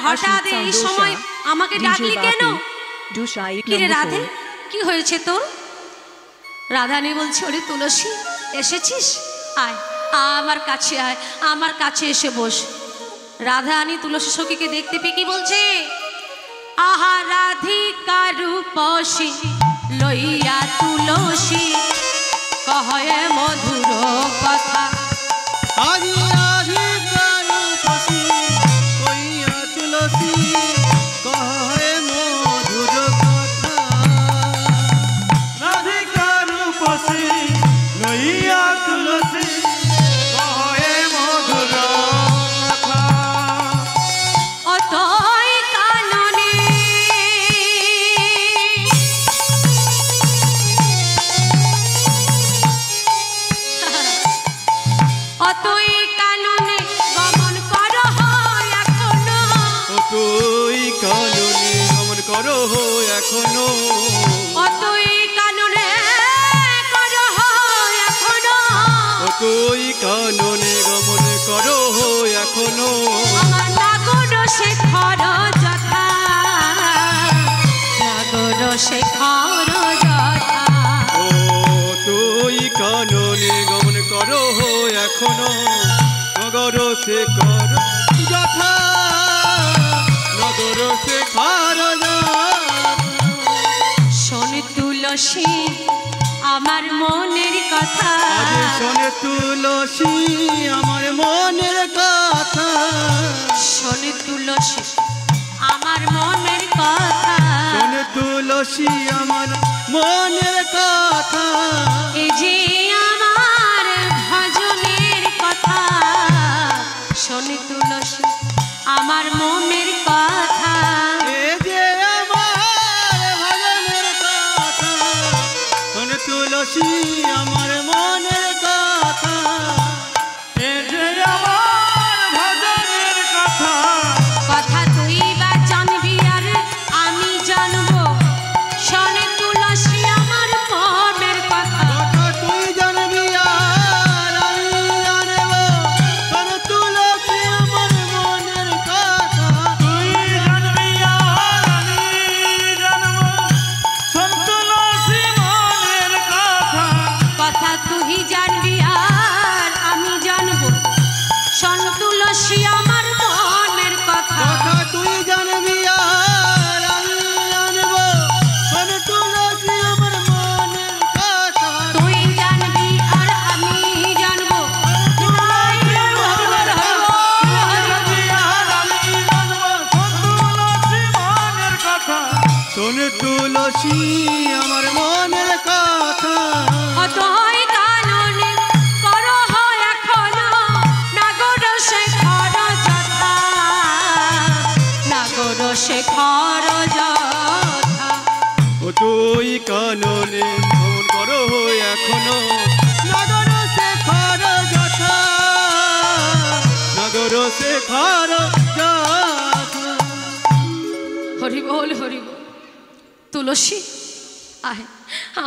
হঠাৎ এই সময় আমাকে ডাকলি কেন? কি রে রাধে, কি হয়েছে তোর? রাধারানী বলছে, ওরে তুলসী এসেছিস, আয় আমার কাছে আয়, আমার কাছে এসে বস। রাধারানী তুলসী সখীকে দেখতে পেয়ে কি বলছে, আহা রাধিকা রূপসী লইয়া তুলসী কহে মধুর কথা। শোন তুলসী আমার মনের কথা, শোন তুলসী আমার মনের কথা, শোন তুলসী আমার মনের কথা, শোন তুলসী আমার মনের কথা। এই যে আমার ভজনের কথা, শোন তুলসী আমার মনের কথা, এই যে আমার ভজনের কথা, শোন তুলসী আমার মনের কথা, এই যে আমার ভজনের কথা। কথা তুই বা জানবি আর আমি জানবো, শোন তুলসী আমার মনের কথা, কথা তুই জানবি আর আমি জানবো, শোন তুলসী আমার মনের কথা। তুই জানবি আর আমি জানবো, শোন তুলসী মনের কথা। কথা তুই জানবি আর আমি জানবো, শোন তুলসী আমার মনের কথা, কথা তুই জানবি আর আমি জানবো, শোন তুলসী আমার মনের কথা। তুই জানবি আর আমি জানবো, শোন তুলসী আমার মনের কথা। অতই কাননে করো এখনো নাগর শেখর যথা, নাগর শেখর যথা। ও তুই কাননে ভ্রমণ করো এখনো, নগর শেখর যথা, নগর শেখর যথা। হরি বল হরি বল। তুলসী আয়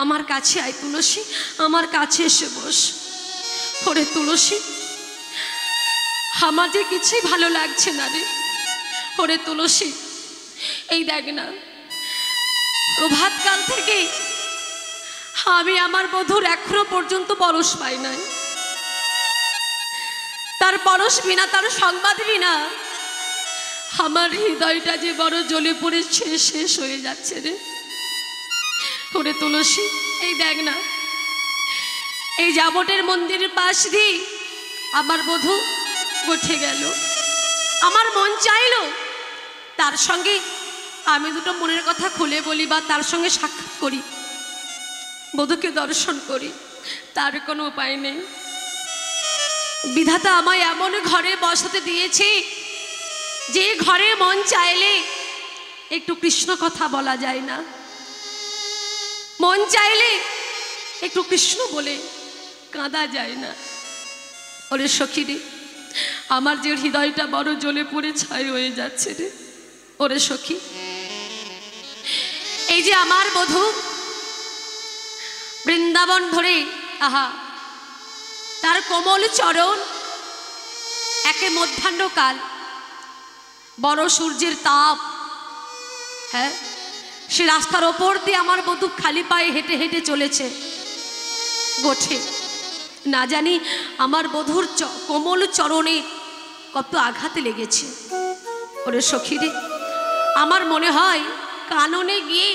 আমার কাছে আয়, তুলসী আমার কাছে এসে বস। ওরে তুলসী আমার যে কিছুই ভালো লাগছে না রে। ওরে তুলসী এই দেখ না, প্রভাতকাল থেকে আমি আমার বধূর এখনো পর্যন্ত পরশ পাই নাই। তার পরশ বিনা, তার সংবাদ বিনা আমার হৃদয়টা যে বড় জ্বলে পড়ে শেষ হয়ে যাচ্ছে রে। ওরে তুলসী এই দেখ না, এই জাবটের মন্দিরের পাশ দিয়ে আমার বধূ উঠে গেল। আমার মন চাইলো তার সঙ্গে আমি দুটো মনের কথা খুলে বলি বা তার সঙ্গে সাক্ষাৎ করি, বধূকে দর্শন করি, তার কোনো উপায় নেই। বিধাতা আমায় এমন ঘরে বসাতে দিয়েছে যে ঘরে মন চাইলে একটু কৃষ্ণ কথা বলা যায় না, মন চাইলে একটু কৃষ্ণ বলে কাঁদা যায় না। ওরে সখী রে, আমার যে হৃদয়টা বড় জ্বলে পড়ে ছাই হয়ে যাচ্ছে রে। ওরে সখী, এই যে আমার বধূ বৃন্দাবন ধরে, আহা তার কোমল চরণ, একে মধ্যাহ্নকাল বড় সূর্যের তাপ, হ্যাঁ, সে রাস্তার ওপর দিয়ে আমার বধূ খালি পায়ে হেঁটে হেঁটে চলেছে। গোঠে না জানি আমার বধূর কোমল চরণে কত আঘাতে লেগেছে। ওরে সখী রে, আমার মনে হয় কাননে গিয়ে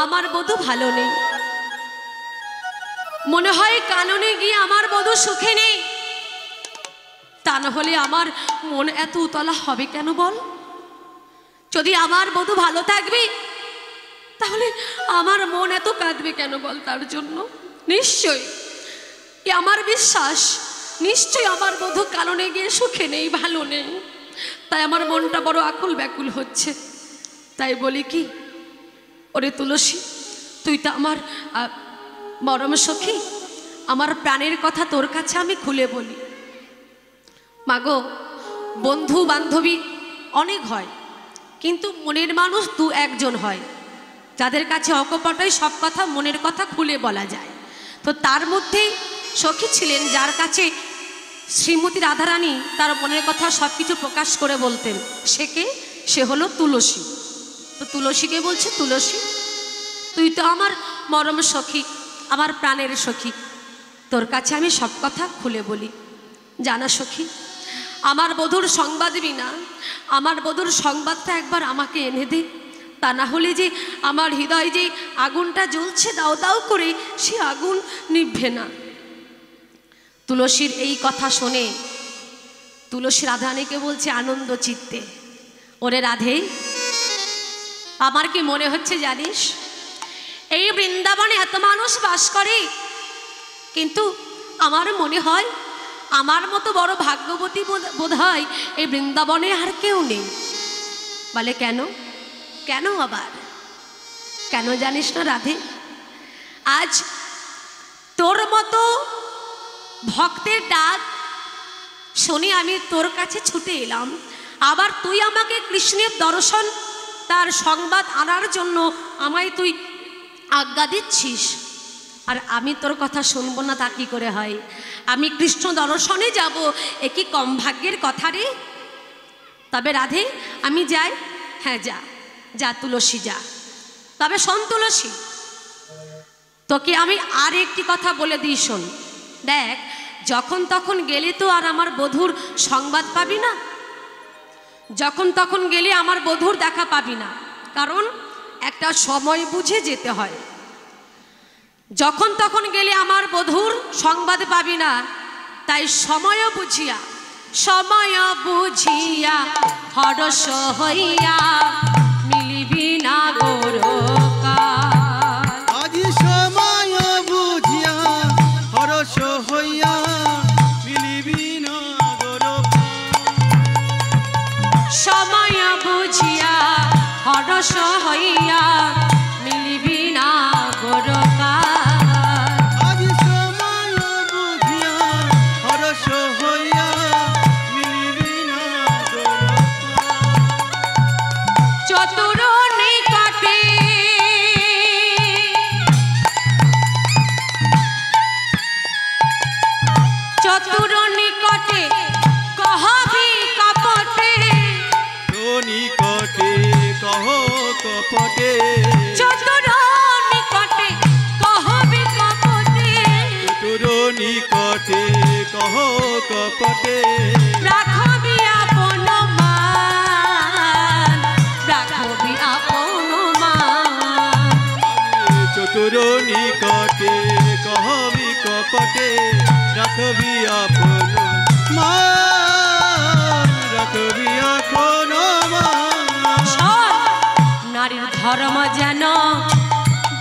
আমার বধূ ভালো নেই, মনে হয় কাননে গিয়ে আমার বধূ সুখে নেই। তা না হলে আমার মন এত উতলা হবে কেন বল? যদি আমার বধূ ভালো থাকবে তাহলে আমার মন এত কাঁদবে কেন বল? তার জন্য নিশ্চয়, আমার বিশ্বাস, নিশ্চয় আমার বধূ কাননে গিয়ে সুখে নেই, ভালো নেই। তাই আমার মনটা বড় আকুল ব্যাকুল হচ্ছে। তাই বলি কি, ওরে তুলসী, তুই তো আমার মরম সখী, আমার প্রাণের কথা তোর কাছে আমি খুলে বলি। মাগো, বন্ধু বান্ধবী অনেক হয়, কিন্তু মনের মানুষ দু একজন হয় যাদের কাছে অকপটাই সব কথা, মনের কথা খুলে বলা যায়। তো তার মধ্যেই সখী ছিলেন যার কাছে শ্রীমতী রাধারানী তার মনের কথা সব কিছু প্রকাশ করে বলতেন। সে হলো তুলসী। তো তুলসীকে বলছে, তুলসী তুই তো আমার মরম সখী, আমার প্রাণের সখী, তোর কাছে আমি সব কথা খুলে বলি। জানা সখী, আমার বধূর সংবাদ দিবি না, আমার বধূর সংবাদটা একবার আমাকে এনে দে। তা না হলে যে আমার হৃদয় যে আগুনটা জ্বলছে দাও দাও করে, সে আগুন নিভবে না। তুলসীর এই কথা শুনে তুলসী রাধারানীকে বলছে আনন্দ চিত্তে, ওরে রাধে, আমার কি মনে হচ্ছে জানিস, এই বৃন্দাবনে এত মানুষ বাস করে, কিন্তু আমার মনে হয় আমার মতো বড় ভাগ্যবতী বোধ হয় এই বৃন্দাবনে আর কেউ নেই। বলে কেন? কেন আবার কেন জানিস না রাধে? আজ তোর মতো ভক্তের ডাক শুনে আমি তোর কাছে ছুটে এলাম, আবার তুই আমাকে কৃষ্ণের দর্শন তার সংবাদ আনার জন্য আমায় তুই আজ্ঞা দিচ্ছিস, আর আমি তোর কথা শুনবো না তা কি করে হয়? আমি কৃষ্ণ দর্শনে যাব, এ কি কম ভাগ্যের কথা রে? তবে রাধে আমি যাই? হ্যাঁ যা, যা তুলসী যা। তবে শোন তুলসী, তোকে আমি আর একটি কথা বলে দিই, শোন। দেখ, যখন তখন গেলে তো আর আমার বধূর সংবাদ পাবি না, যখন তখন গেলে আমার বধূর দেখা পাবি না, কারণ একটা সময় বুঝে যেতে হয়। যখন তখন গেলে আমার বধূর সংবাদ পাবি না, তাই সময় বুঝিয়া হরস হইয়া মিলিবি না গোরকাল। আজি সময় বুঝিয়া হরস হইয়া মিলিবি না গোরকাল। সময় বুঝিয়া হরস হইয়া মিলিবি না গোরকাল। আজি সময় বুঝিয়া হরস হইয়া মিলিবি না গোরকাল। চতুর নিকটে চতুর নিকটে কহবি কপটে, নিকটে কহ কপটে। চতুর নিকটে কহবি কপটে, চতুর নিকটে কহ কপটে। রাখবি আপন মান, রাখবি আপন মান। চতুর নিকটে কহবি কপটে, রাখবি আপন মান, রাখবি আপন মান। শোন, নারীর ধর্ম যেন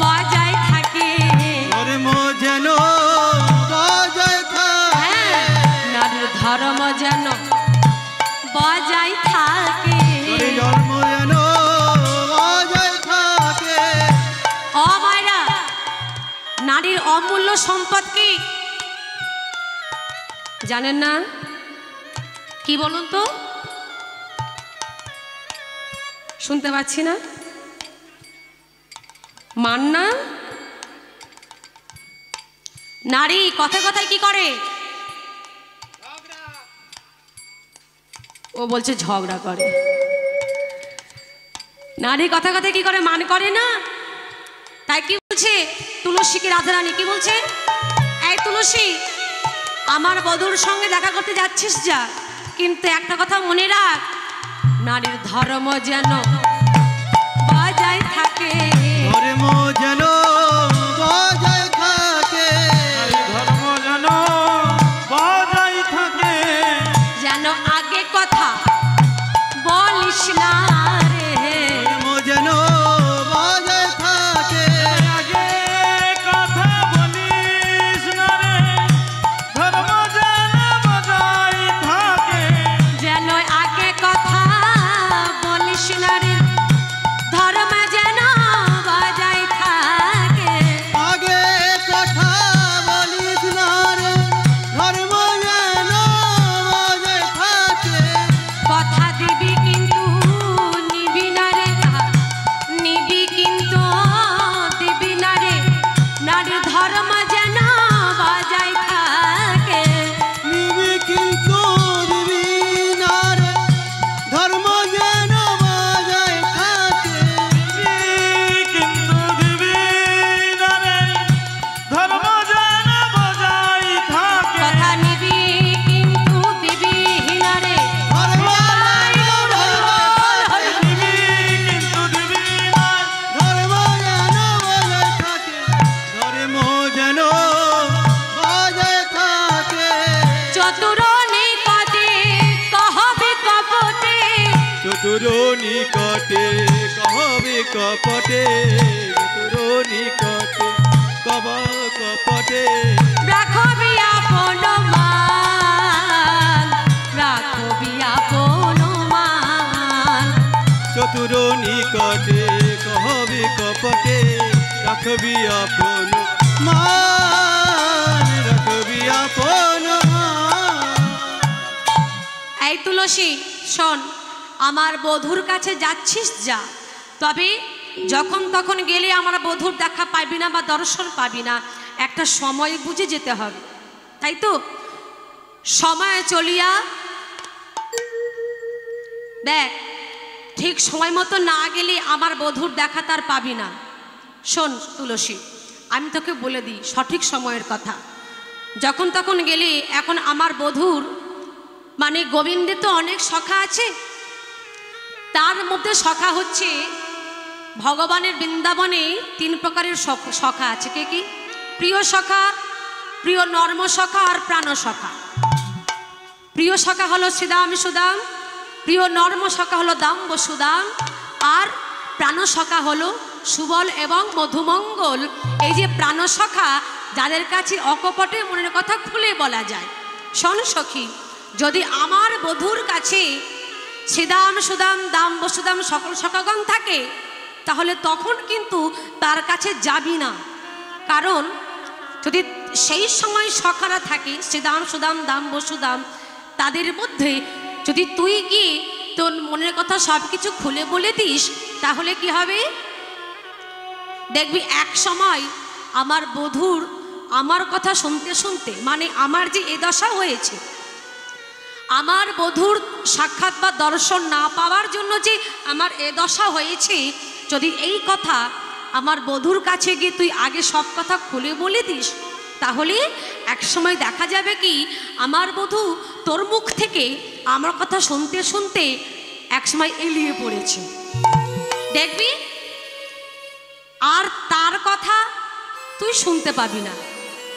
বজায় থাকে, ধর্ম যেন বজায় থাকে। নারীর ধর্ম যেন বজায় থাকে। ধর্ম যেন বজায় থাকে। ও মায়েরা, নারীর অমূল্য সম্পদ কি জানেন না? কি বলুন তো, শুনতে পাচ্ছি না। মান না? নারী কথায় কথায় কি করে? ও বলছে ঝগড়া করে। নারী কথা কথা কি করে, মান করে না। তাই কি বলছে তুলসীকে, রাধারানী কি বলছে, এই তুলসী আমার বধূর সঙ্গে দেখা করতে যাচ্ছিস যা, কিন্তু একটা কথা মনে রাখ, নারীর ধর্ম যেন বজায় থাকে। ধর্ম যেন বজায় থাকে, ধর্ম যেন বজায় থাকে, যেন আগে কথা বলিস না রে। ধর্ম যেন বজায় থাকে, আগে কথা বলিস না রে, ধর্ম যেন বজায় থাকে, যেন আগে কথা বলিস না রে, ধর্ম যেন বজায় থাকে। আগে কথা বলিস না রে, ধর্ম যেন বজায় থাকে। কথা দিবি কিন্তু নিবি না রে, নিবি কিন্তু দিবি না রে, নারীর ধর্ম যেন বজায় থাকে। নিবি কিন্তু দিবি না রে, ধর্ম যেন বজায় থাকে। কিন্তু দিবি না রে, ধর্ম যেন বজায় থাকে, কথা নিবি কিন্তু দিবি না রে, ধর্ম যেন বজায় থাকে। দিবি কিন্তু দিবি না, ধর্ম যেন বজায় থাকে, ধর্ম যেন বজায় থাকে। চতুর নিকটে কহবে কপটে, চতুর নিকটে কহবে কপটে, চতুর নিকটে কব কপটে। রাখবি আপন মান, রাখবি আপন মান। চতুর নিকটে কহবে কপটে, রাখবি আপন মান, রাখবি আপন মান। এই তুলসী শোন, আমার বধূর কাছে যাচ্ছিস যা, তবে যখন তখন গেলে আমার বধূর দেখা পাবি না বা দর্শন পাবি না, একটা সময় বুঝে যেতে হবে, তাই তো? সময় চলিয়া দেখ, ঠিক সময় মতো না গেলে আমার বধূর দেখা তার পাবি না। শোন তুলসী, আমি তোকে বলে দিই সঠিক সময়ের কথা। যখন তখন গেলে, এখন আমার বধূর মানে গোবিন্দের তো অনেক সখা আছে, তার মধ্যে সখা হচ্ছে ভগবানের বৃন্দাবনে 3 প্রকারের সখা আছে। কে কি? প্রিয় সখা, প্রিয় নর্ম সখা আর প্রাণ সখা। প্রিয় সখা হলো শ্রীদাম সুদাম, প্রিয় নর্ম সখা হলো দাম বসুদাম, আর প্রাণ সখা হলো সুবল এবং মধুমঙ্গল। এই যে প্রাণ সখা, যাদের কাছে অকপটে মনের কথা খুলে বলা যায়। শোন সখী, যদি আমার বধূর কাছে শ্রীদাম সুদাম দাম বসুদাম সকল সখাগণ থাকে, তাহলে তখন কিন্তু তার কাছে যাবি না। কারণ যদি সেই সময় সখারা থাকে, শ্রীদাম সুদাম দাম বসুদাম, তাদের মধ্যে যদি তুই গিয়ে তোর মনের কথা সব কিছু খুলে বলে দিস, তাহলে কি হবে? দেখবি এক সময় আমার বধূর আমার কথা শুনতে শুনতে, মানে আমার যে এ দশা হয়েছে, আমার বধূর সাক্ষাৎ বা দর্শন না পাওয়ার জন্য যে আমার এ দশা হয়েছে, যদি এই কথা আমার বধূর কাছে গিয়ে তুই আগে সব কথা খুলে বলে দিস, তাহলে এক সময় দেখা যাবে কি আমার বধূ তোর মুখ থেকে আমার কথা শুনতে শুনতে এক সময় এলিয়ে পড়েছে, দেখবি। আর তার কথা তুই শুনতে পাবি না।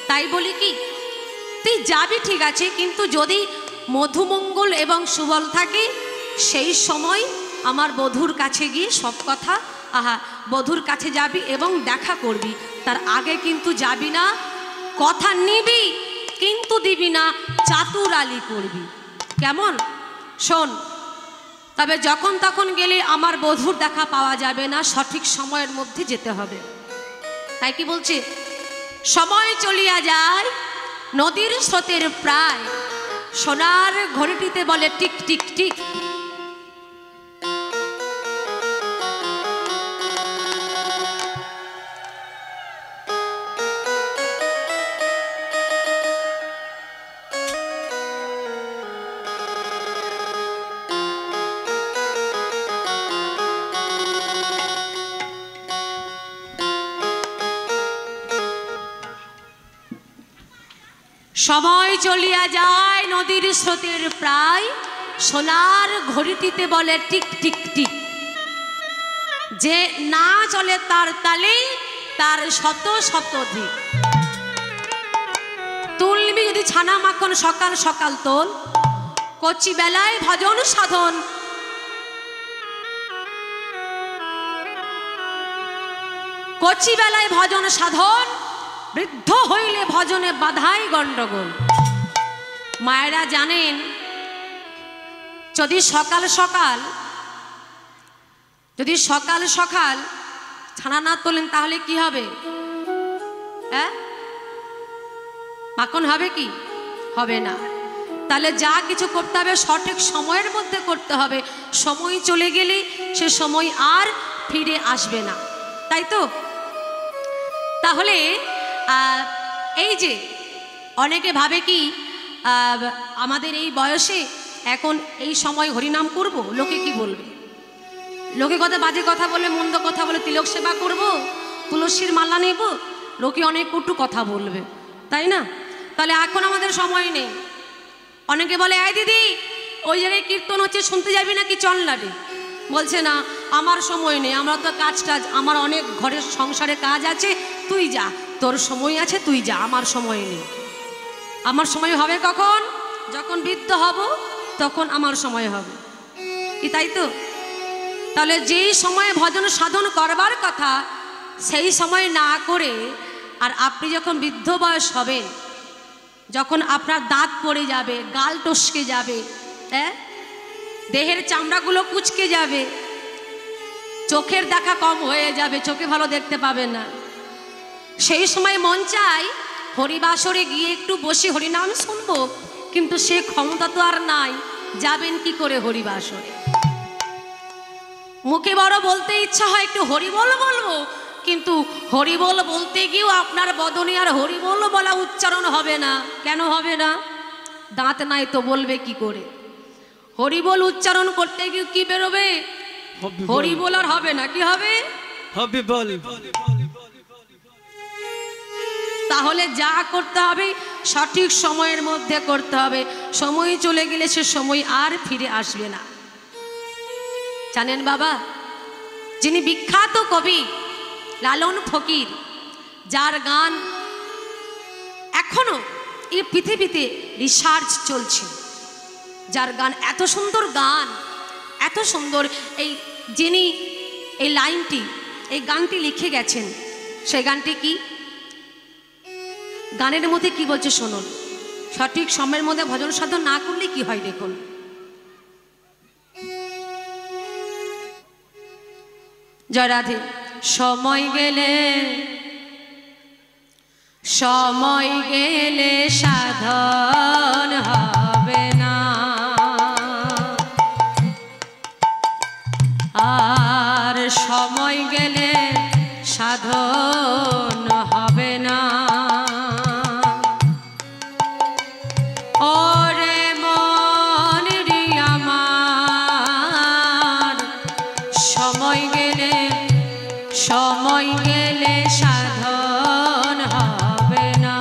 তাই বলি কি, তুই যাবি ঠিক আছে, কিন্তু যদি মধুমঙ্গল এবং সুবল থাকে, সেই সময় আমার বধূর কাছে গিয়ে সব কথা বধূর কাছে যাবি এবং দেখা করবি। তার আগে কিন্তু যাবি না, কথা নিবি কিন্তু দিবি না, চাতুরালি করবি। কেমন? শোন, তবে যখন তখন গেলে আমার বধূর দেখা পাওয়া যাবে না, সঠিক সময়ের মধ্যে যেতে হবে। তাই কি বলছে, সময় চলিয়া যায় নদীর স্রোতের প্রায়, সোনার ঘড়িটিতে বলে টিক টিক টিক। সময় চলিয়া যায় নদীর স্রোতের প্রায়, সোনার ঘড়িটিতে বলে টিক টিক টিক। যে না চলে তার তালে তার শত শত দিক। তুলবি যদি ছানা মাখন সকাল সকাল তোল, কচি বেলায় ভজন সাধন। কচি বেলায় ভজন সাধন, বৃদ্ধ হইলে ভজনে বাধাই গণ্ডগোল। মায়েরা জানেন, যদি সকাল সকাল ছানা না তোলেন তাহলে কি হবে? হ্যাঁ, মাখন হবে কি? হবে না। তাহলে যা কিছু করতে হবে সঠিক সময়ের মধ্যে করতে হবে। সময় চলে গেলে সে সময় আর ফিরে আসবে না, তাই তো? তাহলে এই যে অনেকে ভাবে কি আমাদের এই বয়সে এখন এই সময় হরিনাম করব, লোকে কি বলবে? লোকে কথা বাজে কথা বলে, মন্দ কথা বলে, তিলক সেবা করব, তুলসীর মালা নেব, লোকে অনেক কটু কথা বলবে, তাই না? তাহলে এখন আমাদের সময় নেই। অনেকে বলে, এই দিদি ওই জায়গায় কীর্তন হচ্ছে, শুনতে যাবি নাকি? চল না রে। বলছে না, আমার সময় নেই, আমরা তো কাজ আমার অনেক ঘরের সংসারে কাজ আছে, তুই যা, তোর সময় আছে তুই যা, আমার সময় নেই। আমার সময় হবে কখন? যখন বৃদ্ধ হব তখন আমার সময় হবে, কি তাই তো? তাহলে যেই সময়ে ভজন সাধন করবার কথা সেই সময় না করে, আর আপনি যখন বৃদ্ধ বয়স হবেন, যখন আপনার দাঁত পড়ে যাবে, গাল টসকে যাবে, হ্যাঁ, দেহের চামড়াগুলো কুচকে যাবে, চোখের দেখা কম হয়ে যাবে, চোখে ভালো দেখতে পাবেন না, সেই সময় মন চাই হরিবাসরে গিয়ে একটু বসে হরিনাম শুনবো, কিন্তু সে ক্ষমতা তো আর নাই। যাবেন কি করে হরিবাসরে? মুখে বড় বলতে ইচ্ছা হয় একটু হরিবল বলবো, কিন্তু হরিবল বলতে গিয়েও আপনার বদনে আর হরিবল বলা উচ্চারণ হবে না। কেন হবে না? দাঁত নাই তো বলবে কি করে? হরিবল উচ্চারণ করতে গিয়ে কি বেরোবে? হরিবল আর হবে না, কি হবে? হবে বল। তাহলে যা করতে হবে সঠিক সময়ের মধ্যে করতে হবে। সময় চলে গেলে সে সময় আর ফিরে আসবে না। জানেন বাবা, যিনি বিখ্যাত কবি লালন ফকির, যার গান এখনো এই পৃথিবীতে রিসার্চ চলছে, যার গান এত সুন্দর, গান এত সুন্দর, এই যিনি এই লাইনটি, এই গানটি লিখে গেছেন, সেই গানটি কি? গানের মধ্যে কি বলছে শুনুন। সঠিক সময়ের মধ্যে ভজন সাধন না করলে কি হয় দেখুন। জয় রাধে। সময় গেলে সাধন হবে না, আর সময় গেলে সাধন হবে না। ওরে মন রে আমার, সময় গেলে সাধন হবে না।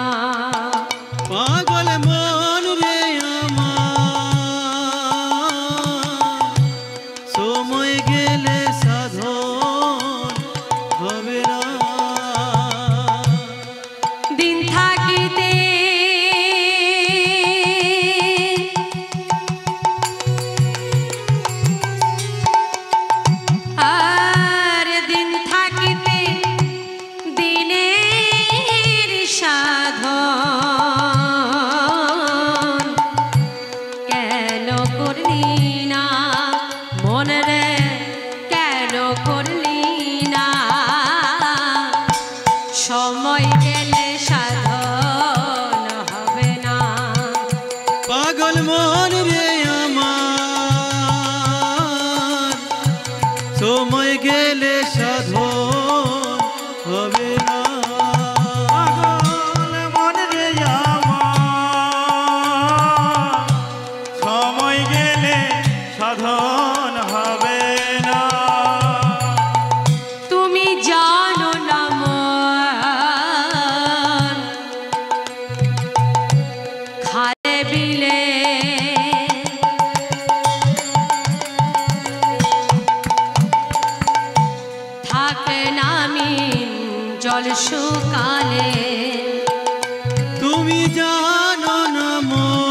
পাগল মন রে আমার, সময় গেলে সাধন হবে না। দিন থাকিতে আর দিন থাকিতে দিনের সাধন কেন করলি না মন রে, কেন করলি না? সময় গেলে সাধন হবে না। পাগল মন রে আমার, সময় গেলে সাধন হবে না। পাগল মন রে আমার, সময় গেলে সাধন হবে না। তুমি জানো না মন, জল শুকালে। তুমি জানো না মন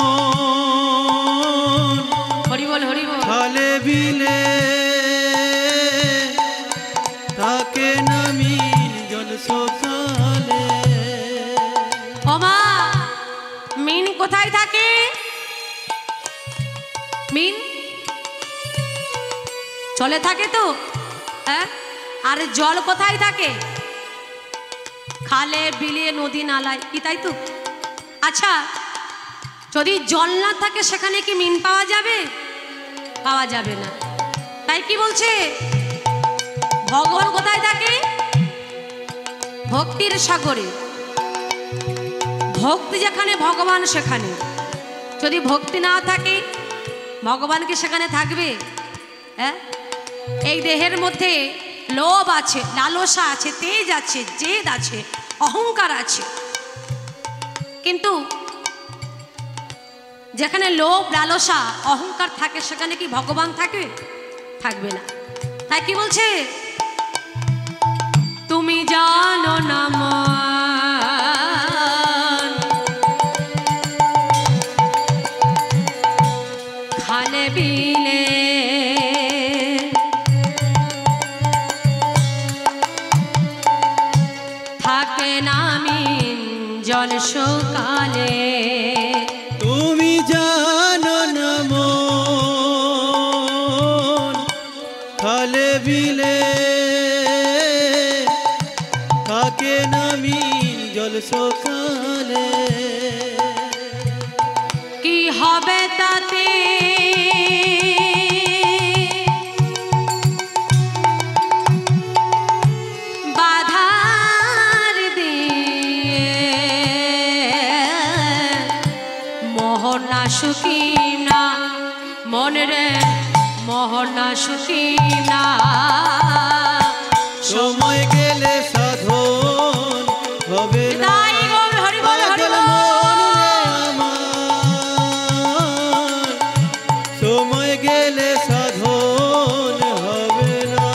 হরি বল হরি বল। খালে বিলে থাকে নামি জল সকালে। ওমা মিন কোথায় থাকে? মিন চলে থাকে তো, হ্যাঁ? আর জল কোথায় থাকে? খালে বিলে নদী নালায়, কি তাই তো? আচ্ছা, যদি জল না থাকে সেখানে কি মিন পাওয়া যাবে? পাওয়া যাবে না। তাই কি বলছে ভগবান কোথায় থাকে? ভক্তির সাগরে। ভক্তি যেখানে ভগবান সেখানে। যদি ভক্তি না থাকে ভগবান কি সেখানে থাকবে? হ্যাঁ, এই দেহের মধ্যে লোভ আছে, লালসা আছে, তেজ আছে, জেদ আছে, অহংকার আছে, কিন্তু যেখানে লোভ লালসা অহংকার থাকে সেখানে কি ভগবান থাকে? থাকবে না। তাই কি বলছে? তুমি জানো না মন খালে বিলে থাকে নামিন জল শুকালে। তুমি জানো না মন খালে বিলে থাকে নামি জল সকালে। কি হবে তাতে বাধার দিয়ে মোহর না সুখী না মন রে, মোহর না সুখী না। সময় গেলে সাধন হবে না। তাই গৌর হরি বল হরি বল। সময় গেলে সাধন হবে না।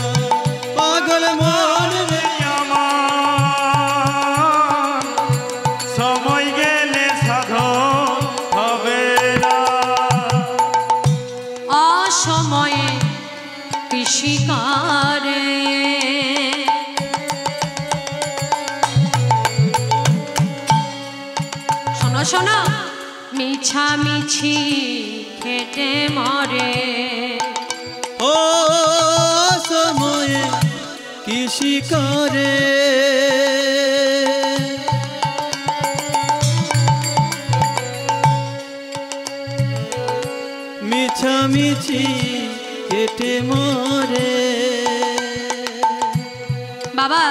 পাগল মন রে আমার সময় গেলে সাধন হবে না। অসময়ে কৃষি করে শোনো শোনো, মিছামিছি খেটে মরে। ও সময়ে কৃষি করে মিছামিছি কেটে মরে। বাবা,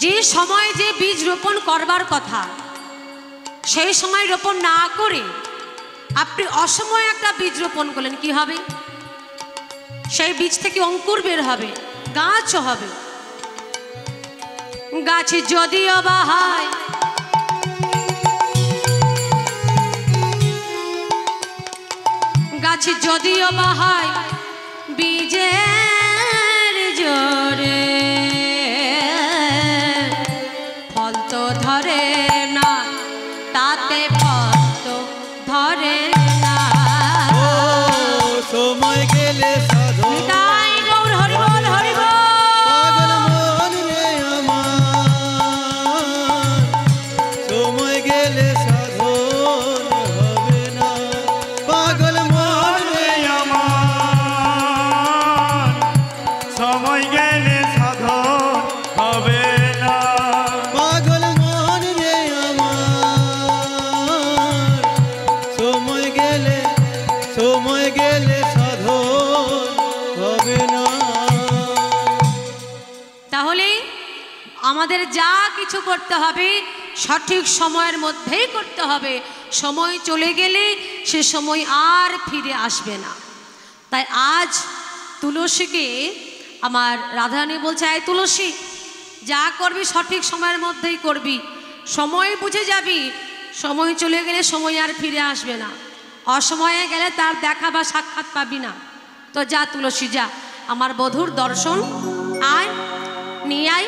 যে সময় যে বীজ রোপণ করবার কথা সেই সময় রোপণ না করে আপনি অসময়ে একটা বীজ রোপণ করলেন, কি হবে? সেই বীজ থেকে অঙ্কুর বের হবে, গাছও হবে। গাছ যদিও বা হয় গাছ যদিও বা হয় বীজের জোরে, ফল তো ধরে না, তাতে ফল তো ধরে না। ও সময় গেলে সাধন তাই গৌর হরি বল হরি বল। পাগল মন রে আমার সময় গেলে সাধন হবে না। পাগল মন রে আমার সময় গেলে সাধন হবে না। পাগল মন রে আমার সময় গেলে সাধন হবে না। তাহলে আমাদের যা কিছু করতে হবে সঠিক সময়ের মধ্যেই করতে হবে। সময় চলে গেলে সে সময় আর ফিরে আসবে না। তাই আজ তুলসীকে আমার রাধারানী বলছে, এই তুলসী, যা করবি সঠিক সময়ের মধ্যেই করবি, সময় বুঝে যাবি। সময় চলে গেলে সময় আর ফিরে আসবে না, অসময়ে গেলে তার দেখা বা সাক্ষাৎ পাবি না। তো যা তুলসী যা, আমার বধূর দর্শন আয়, নিয়ে আয়,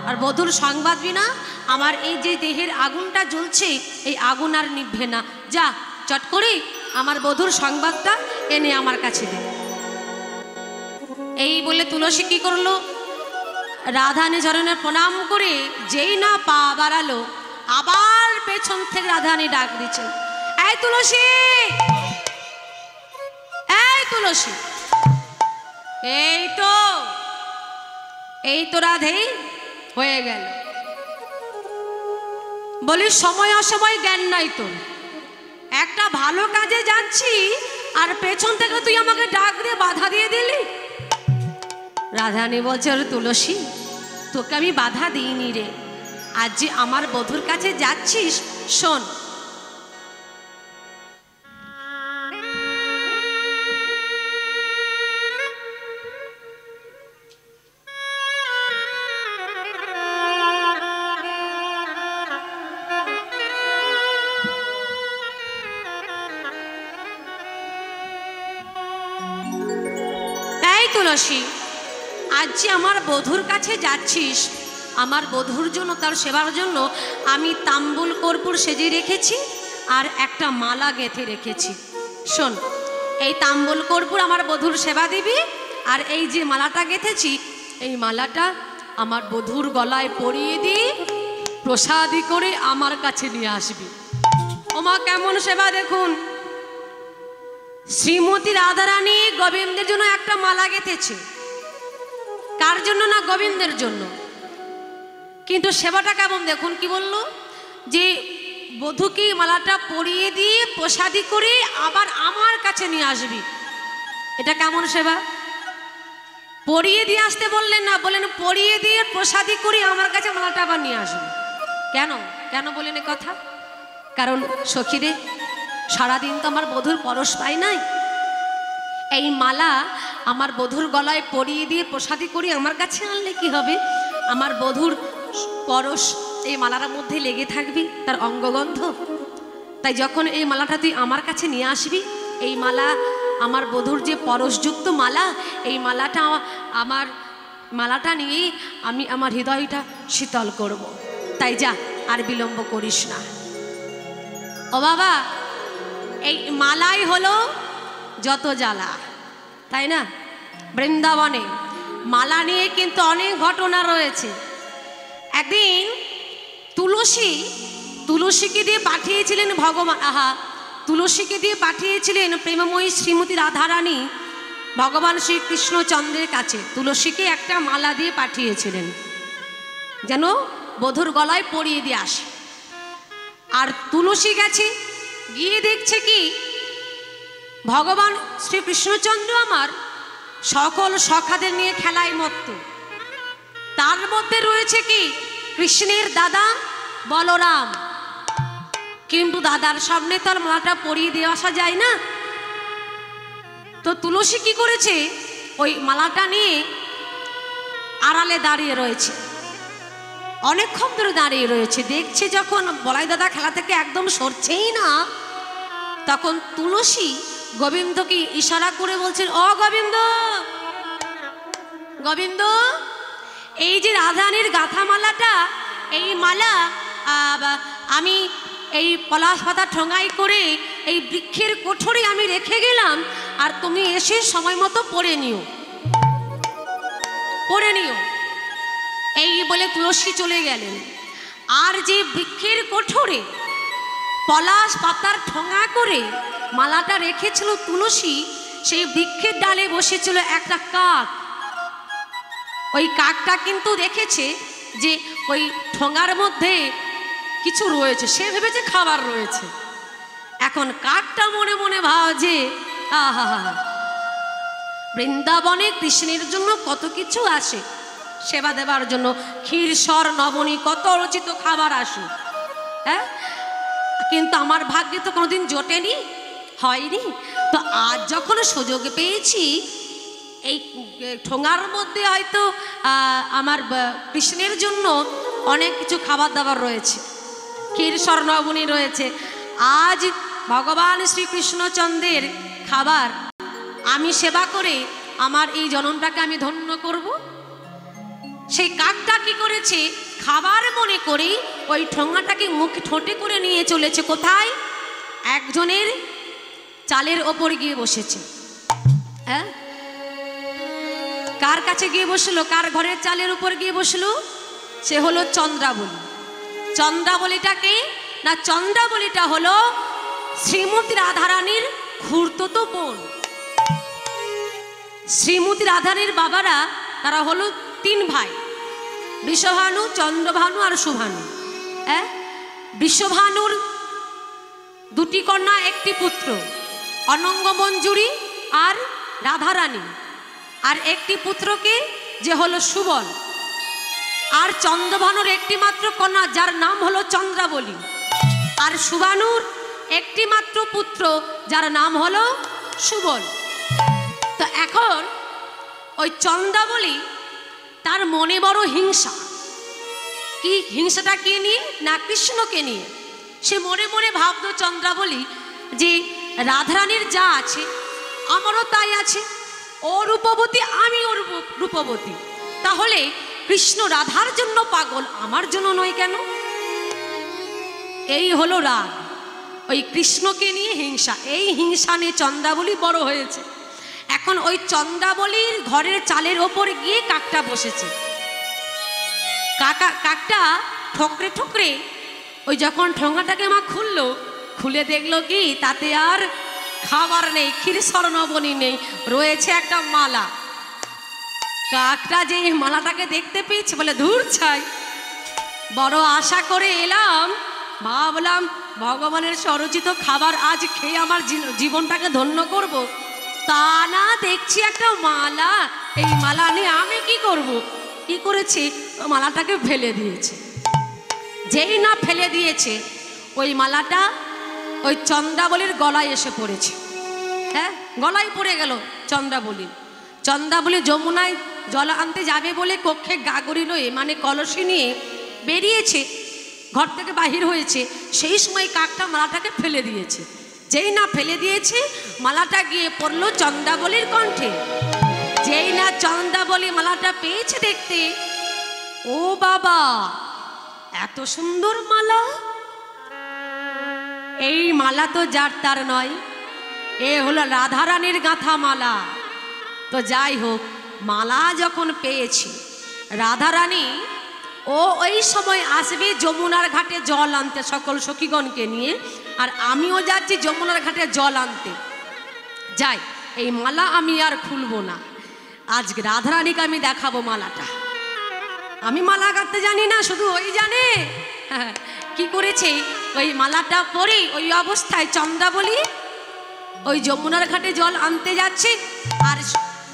আর বধূর সংবাদ বিনা আমার এই যে দেহের আগুনটা জ্বলছে এই আগুন আর নিভবে না। যা চট করে আমার বধূর সংবাদটা এনে আমার কাছে দে। এই বলে তুলসী কি করলো, রাধারানী চরণে প্রণাম করে যেই না পা বাড়ালো, আবার পেছন থেকে রাধারানী ডাক দিচ্ছে, এই তুলসী, এই তুলসী। এই তো রাধে হয়ে গেল। বলি সময় অসময় জ্ঞান নাই তোর, একটা ভালো কাজে যাচ্ছি আর পেছন থেকে তুই আমাকে ডাক দিয়ে বাধা দিয়ে দিলি। রাধারানী বলছে, আরে তুলসী, তোকে আমি বাধা দিইনি রে, আজ যে আমার বধূর কাছে যাচ্ছিস, শোন। তুলসী, আজ যে আমার বধূর কাছে যাচ্ছিস, আমার বধূর জন্য, তার সেবার জন্য আমি তাম্বুল কর্পূর সেজে রেখেছি আর একটা মালা গেঁথে রেখেছি। শোন, এই তাম্বুল কর্পূর আমার বধূর সেবা দিবি, আর এই যে মালাটা গেঁথেছি এই মালাটা আমার বধূর গলায় পরিয়ে দিয়ে প্রসাদী করে আমার কাছে নিয়ে আসবি। ওমা কেমন সেবা দেখুন! শ্রীমতী রাধারানী গোবিন্দের জন্য একটা মালা গেঁথেছে, কার জন্য না, গোবিন্দের জন্য। কিন্তু সেবাটা কেমন দেখুন, কি বলল যে বধূকে মালাটা পরিয়ে দিয়ে প্রসাদী করে আবার আমার কাছে নিয়ে আসবি। এটা কেমন সেবা? পরিয়ে দিয়ে আসতে বললেন না, বললেন পরিয়ে দিয়ে প্রসাদী করে আমার কাছে মালাটা আবার নিয়ে আসবি। কেন কেন বললেন এ কথা? কারণ সখীরে, সারাদিন তো আমার বধূর পরশ পাই নাই, এই মালা আমার বধূর গলায় পরিয়ে দিয়ে প্রসাদী করে আমার কাছে আনলে কি হবে, আমার বধূর পরশ এই মালার মধ্যে লেগে থাকবি, তার অঙ্গগন্ধ। তাই যখন এই মালাটা তুই আমার কাছে নিয়ে আসবি, এই মালা আমার বধূর যে পরশযুক্ত মালা, এই মালাটা আমার মালাটা নিয়েই আমি আমার হৃদয়টা শীতল করব। তাই যা, আর বিলম্ব করিস না। ও বাবা, এই মালাই হলো যত জ্বালা, তাই না? বৃন্দাবনে মালা নিয়ে কিন্তু অনেক ঘটনা রয়েছে। একদিন তুলসীকে দিয়ে পাঠিয়েছিলেন ভগবান, তুলসীকে দিয়ে পাঠিয়েছিলেন প্রেমময়ী শ্রীমতী রাধারানী ভগবান শ্রীকৃষ্ণচন্দ্রের কাছে। তুলসীকে একটা মালা দিয়ে পাঠিয়েছিলেন যেন বধূর গলায় পরিয়ে দিয়ে আসে। আর তুলসী গেছে, গিয়ে দেখছে কি ভগবান শ্রীকৃষ্ণচন্দ্র আমার সকল সখাদের নিয়ে খেলায় মত্ত। তার মধ্যে রয়েছে কি কৃষ্ণের দাদা বলরাম, কিন্তু দাদার সামনে তার মালাটা পরিয়ে দিয়ে আসা যায় না। তো তুলসী কি করেছে, ওই মালাটা নিয়ে আড়ালে দাঁড়িয়ে রয়েছে, অনেকক্ষণ ধরে দাঁড়িয়ে রয়েছে। দেখছে যখন বলাই দাদা খেলা থেকে একদম সরছেই না, তখন তুলসী গোবিন্দকে ইশারা করে বলছেন, ও গোবিন্দ, গোবিন্দ, এই যে রাধারানীর গাঁথা মালাটা, এই মালা আমি এই পলাশ পাতা ঠোঙাই করে এই বৃক্ষের কোঠরে আমি রেখে গেলাম, আর তুমি এসে সময় মতো পরে নিও, পরে নিও। এই বলে তুলসী চলে গেলেন। আর যে বৃক্ষের কোঠরে পলাশ পাতার ঠোঙা করে মালাটা রেখেছিল তুলসী, সেই বৃক্ষের ডালে বসেছিল একটা কাক। ওই কাকটা কিন্তু দেখেছে যে ওই ঠোঙার মধ্যে কিছু রয়েছে, সে ভেবেছে খাবার রয়েছে। এখন কাকটা মনে মনে ভাবে, আহা, বৃন্দাবনে কৃষ্ণের জন্য কত কিছু আসে সেবা দেবার জন্য, ক্ষীর সর নবনী কত রচিত খাবার আসে, হ্যাঁ, কিন্তু আমার ভাগ্যে তো কোনোদিন জোটেনি, হয়নি। তো আজ যখন সুযোগ পেয়েছি, এই ঠোঙার মধ্যে হয়তো আমার কৃষ্ণের জন্য অনেক কিছু খাবার দাবার রয়েছে, ক্ষীর সর নবনী রয়েছে। আজ ভগবান শ্রীকৃষ্ণচন্দ্রের খাবার আমি সেবা করে আমার এই জনমটাকে আমি ধন্য করব। সেই কাকটা কি করেছে, খাবার মনে করে ওই ঠোঙাটাকে মুখে ঠোঁটে করে নিয়ে চলেছে কোথায়, একজনের চালের ওপর গিয়ে বসেছে। হ্যাঁ, কার কাছে গিয়ে বসলো, কার ঘরের চালের উপর গিয়ে বসলো? সে হলো চন্দ্রাবলী। চন্দ্রাবলীটাকে না, চন্দ্রাবলীটা হলো শ্রীমতী রাধারানীর খুড়তুতো বোন। শ্রীমতী রাধারানীর বাবারা তারা হলো 3 ভাই, বৃষভানু, চন্দ্রভানু আর সুভানু। হ্যাঁ, বৃষভানুর 2টি কন্যা 1টি পুত্র, অনঙ্গ মঞ্জুরি আর রাধারানী, আর 1টি পুত্রকে যে হলো সুবল। আর চন্দ্রভানুর 1টি মাত্র কন্যা যার নাম হলো চন্দ্রাবলী, আর সুভানুর 1টি মাত্র পুত্র যার নাম হলো সুবল। তো এখন ওই চন্দ্রাবলী তার মনে বড় হিংসা। কি হিংসাটা কে নিয়ে না, কৃষ্ণকে নিয়ে। সে মনে মনে ভাবতো চন্দ্রাবলী যে রাধারানীর যা আছে আমারও তাই আছে, ও রূপবতী আমি ওর রূপবতী, তাহলে কৃষ্ণ রাধার জন্য পাগল, আমার জন্য নয় কেন? এই হলো রাগ, ওই কৃষ্ণকে নিয়ে হিংসা। এই হিংসা নিয়ে চন্দ্রাবলী বড় হয়েছে। এখন ওই চন্দ্রাবলীর ঘরের চালের ওপর গিয়ে কাকটা বসেছে। কাকটা ঠোকরে ঠোকরে ওই যখন ঠোঙাটাকে মা খুললো, খুলে দেখলো কি তাতে আর খাবার নেই, ক্ষীর স্বর্ণবনী নেই, রয়েছে একটা মালা। কাকটা যে এই মালাটাকে দেখতে পেয়েছে বলে, ধুর ছাই, বড় আশা করে এলাম, ভাবলাম ভগবানের স্বরচিত খাবার আজ খেয়ে আমার জীবনটাকে ধন্য করব, তা না দেখছি একটা মালা। এই মালা নিয়ে আমি কি করব? কি করেছে, মালাটাকে ফেলে দিয়েছে। যেই না ফেলে দিয়েছে, ওই মালাটা ওই চন্দ্রাবলীর গলায় এসে পড়েছে। হ্যাঁ, গলায় পড়ে গেল চন্দ্রাবলী। চন্দ্রাবলী যমুনায় জল আনতে যাবে বলে কক্ষে গাগরি লয়ে মানে কলসি নিয়ে বেরিয়েছে, ঘর থেকে বাহির হয়েছে। সেই সময় কাকটা মালাটাকে ফেলে দিয়েছে। যেই না ফেলে দিয়েছে, মালাটা গিয়ে পড়লো চন্দ্রাবলীর কণ্ঠে। যেই না চন্দ্রাবলী মালাটা পেয়েছে দেখতে, ও বাবা, এত সুন্দর মালা! এই মালা তো যার তার নয়, এ হলো রাধারানীর গাঁথা মালা। তো যাই হোক, মালা যখন পেয়েছি, রাধারানী ও ওই সময় আসবে যমুনার ঘাটে জল আনতে সকল সখীগণকে নিয়ে, আর আমিও যাচ্ছি যমুনার ঘাটে জল আনতে। যাই, এই মালা আমি আর খুলবো না, আজকে রাধারানীকে আমি দেখাবো মালাটা। আমি মালা গাঁথতে জানি না, শুধু ওই জানে। কি করেছে, ওই মালাটা পরে ওই অবস্থায় চন্দ্রাবলী ওই যমুনার ঘাটে জল আনতে যাচ্ছে আর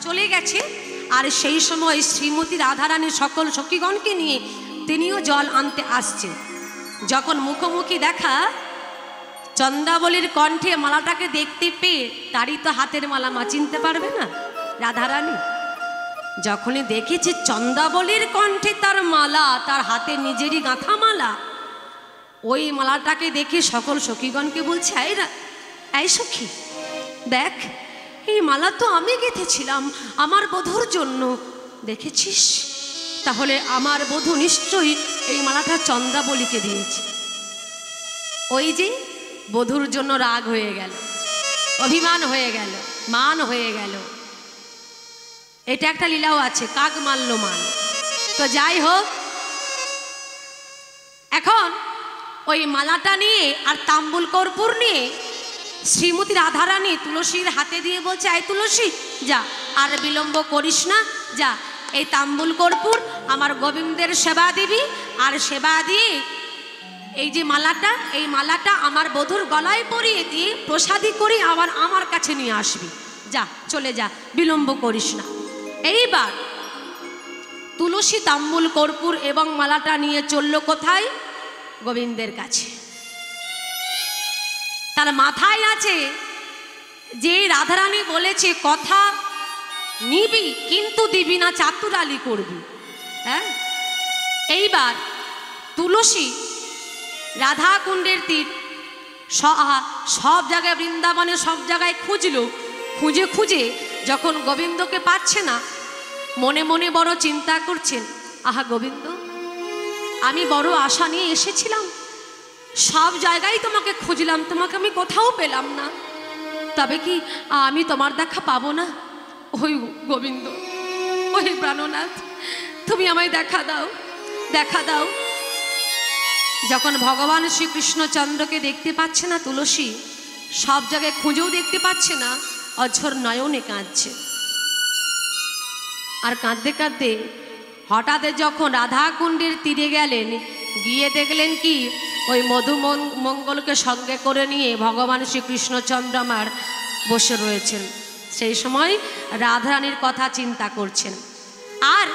চলে গেছে। আর সেই সময় শ্রীমতী রাধারানী সকল সখীগণকে নিয়ে তিনিও জল আনতে আসছে। যখন মুখোমুখি দেখা, চন্দ্রাবলীর কণ্ঠে মালাটাকে দেখতে পেয়ে, তারই তো হাতের মালা, মা চিনতে পারবে না রাধারানী? যখনই দেখেছে চন্দ্রাবলীর কণ্ঠে তার মালা, তার হাতে নিজেরই গাঁথা মালা, ওই মালাটাকে দেখে সকল সখীগণকে বলছে, এই সখী দেখ, এই মালা তো আমি গেঁথেছিলাম আমার বধূর জন্য, দেখেছিস? তাহলে আমার বধূ নিশ্চয়ই এই মালাটা চন্দ্রাবলীকে দিয়েছে। ওই যে বধূর জন্য রাগ হয়ে গেল, অভিমান হয়ে গেল, মান হয়ে গেল। এটা একটা লীলাও আছে, কাক মারল মান। তো যাই হোক, এখন ওই মালাটা নিয়ে আর তাম্বুল কর্পূর নিয়ে শ্রীমতী রাধারানী তুলসীর হাতে দিয়ে বলছে, এই তুলসী যা, আর বিলম্ব করিস না, যা এই তাম্বুল কর্পূর আমার গোবিন্দের সেবা দিবি, আর সেবা দিয়ে এই যে মালাটা, এই মালাটা আমার বধূর গলায় পরিয়ে দিয়ে প্রসাদী করে আবার আমার কাছে নিয়ে আসবি, যা চলে যা, বিলম্ব করিস না। এইবার তুলসী তাম্বুল কর্পূর এবং মালাটা নিয়ে চলল কোথায়? গোবিন্দের কাছে। তার মাথায় আছে যে রাধারানী বলেছে কথা নিবি কিন্তু দিবি না, চাতুরালি করবি। হ্যাঁ, এইবার তুলসী রাধা কুণ্ডের তীর সব জায়গায়, বৃন্দাবনে সব জায়গায় খুঁজল, খুঁজে খুঁজে যখন গোবিন্দকে পাচ্ছে না, মনে মনে বড় চিন্তা করছেন, আহা গোবিন্দ, আমি বড় আশা নিয়ে এসেছিলাম, সব জায়গায় তোমাকে খুঁজলাম, তোমাকে আমি কোথাও পেলাম না, তবে কি আমি তোমার দেখা পাবো না? ওই গোবিন্দ, ওই প্রাণনাথ, তুমি আমায় দেখা দাও, দেখা দাও। যখন ভগবান শ্রীকৃষ্ণচন্দ্রকে দেখতে পাচ্ছে না তুলসী, সব জায়গায় খুঁজেও দেখতে পাচ্ছে না, অঝোর নয়নে কাঁদছে। আর কাঁদতে কাঁদতে হঠাৎ যখন রাধাকুণ্ডের তীরে গেলেন, গিয়ে দেখলেন কি ওই মধুমঙ্গলকে সঙ্গে করে নিয়ে ভগবান শ্রীকৃষ্ণচন্দ্র আমার বসে রয়েছেন। সেই সময় রাধারানীর কথা চিন্তা করছেন। আর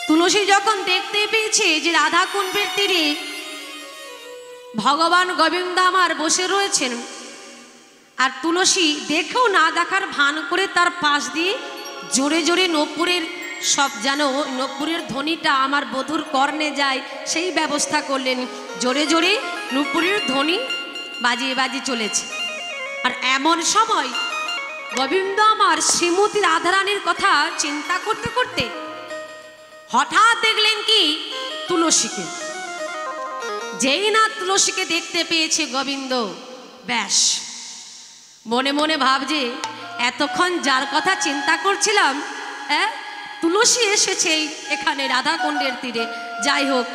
তুলসী যখন দেখতে পেয়েছে যে রাধাকুণ্ডের তীরে ভগবান গোবিন্দ আমার বসে রয়েছেন, আর তুলসী দেখেও না দেখার ভান করে তার পাশ দিয়ে জোরে জোরে নূপুরের সব যেন নূপুরের ধ্বনিটা আমার বধূর কর্ণে যায় সেই ব্যবস্থা করলেন। জোরে জোরে নূপুরের ধ্বনি বাজিয়ে বাজিয়ে চলেছে। আর এমন সময় গোবিন্দ আমার শ্রীমতী রাধারানীর কথা চিন্তা করতে করতে হঠাৎ দেখলেন কি তুলসীকে। যেই না তুলসীকে দেখতে পেয়েছে গোবিন্দ, ব্যাস মনে মনে ভাবছে এতক্ষণ যার কথা চিন্তা করছিলাম, তুলসী এসেছে এখানে রাধাকুণ্ডের তীরে। যাই হোক,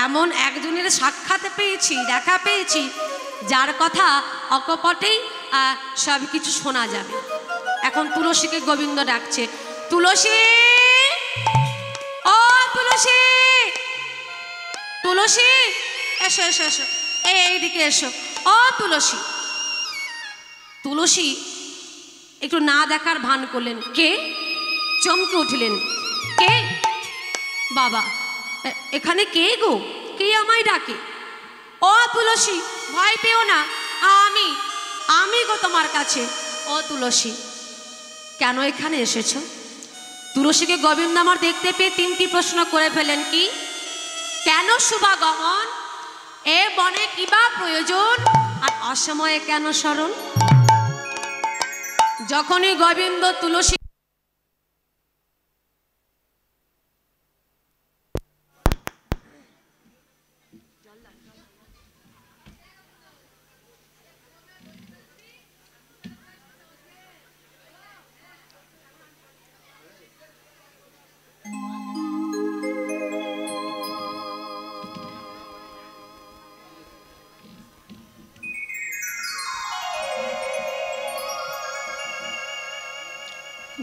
এমন একজনের সাক্ষাৎ পেয়েছি, দেখা পেয়েছি, যার কথা অকপটেই সব কিছু শোনা যাবে। এখন তুলসীকে গোবিন্দ ডাকছে, তুলসী, ও তুলসী, তুলসী এসো এসো এসো, এইদিকে এসো, ও তুলসী। তুলসী একটু না দেখার ভান করলেন। কে? চমকে উঠলেন। কে? বাবা, এখানে কে গো? কে আমায় ডাকে? ও তুলসী, ভয় পেও না, আমি গো তোমার কাছে। ও তুলসী, কেন এখানে এসেছো? তুলসীকে গোবিন্দ আমার দেখতে পেয়ে তিনটি প্রশ্ন করে ফেলেন। কি? কেন শুভাগমন? এ বনে কিবা প্রয়োজন? আর অসময়ে কেন স্মরণ? যখনই গোবিন্দ তুলসী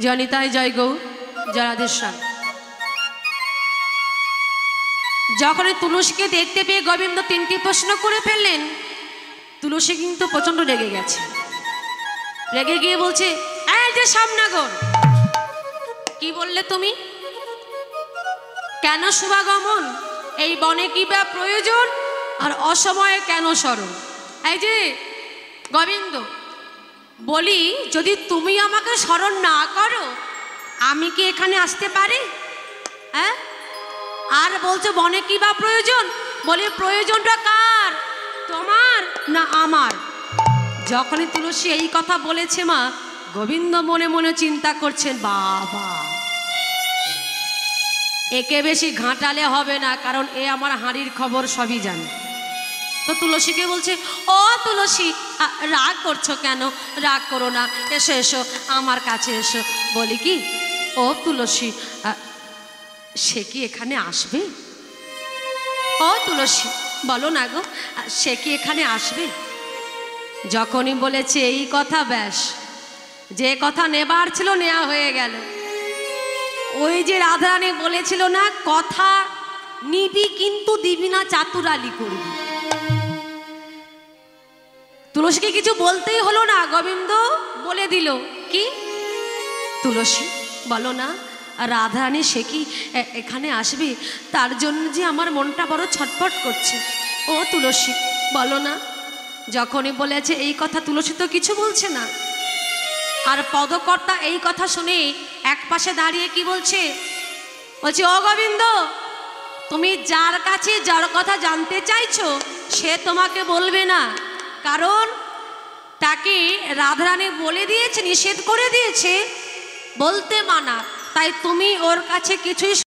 জনিতায় জয় গৌ জরাধেশ্যাম। যখন তুলসীকে দেখতে পেয়ে গোবিন্দ তিনটি প্রশ্ন করে ফেললেন, তুলসী কিন্তু প্রচন্ড রেগে গেছে। রেগে গিয়ে বলছে, এই যে সামনাগর, কি বললে তুমি? কেন শুভাগমন? এই বনে কি বা প্রয়োজন? আর অসময়ে কেন স্মরণ? এই যে গোবিন্দ, বলি যদি তুমি আমাকে স্মরণ না করো, আমি কি এখানে আসতে পারি? হ্যাঁ? আর বলছো বনে কি বা প্রয়োজন? বলি প্রয়োজনটা কার, তোমার না আমার? যখনই তুলসী এই কথা বলেছে মা, গোবিন্দ মনে মনে চিন্তা করছেন, বাবা একে বেশি ঘাঁটালে হবে না, কারণ এ আমার হাঁড়ির খবর সবই জানে। তো তুলসীকে বলছে, ও তুলসী, রাগ করছো কেন? রাগ করো না, এসো এসো আমার কাছে এসো। বলি কি, ও তুলসী, সে কি এখানে আসবে? ও তুলসী, বলো না গো, সে কি এখানে আসবে? যখনই বলেছে এই কথা, ব্যাস যে কথা নেবার ছিল নেওয়া হয়ে গেল। ওই যে রাধারানী বলেছিল না, কথা নিবি কিন্তু দিবি না, চাতুরালি করবি। তুলসীকে কিছু বলতেই হলো না, গোবিন্দ বলে দিল। কি? তুলসী, বলো না, রাধারানী সে কি এখানে আসবে? তার জন্য যে আমার মনটা বড় ছটফট করছে। ও তুলসী, বলো না। যখনই বলেছে এই কথা, তুলসী তো কিছু বলছে না। আর পদকর্তা এই কথা শুনে এক পাশে দাঁড়িয়ে কি বলছে? বলছে, ও গোবিন্দ, তুমি যার কাছে যার কথা জানতে চাইছো সে তোমাকে বলবে না, কারণ তাকে রাধারানী বলে দিয়েছে, নিষেধ করে দিয়েছে, বলতে মানা। তাই তুমি ওর কাছে কিছুই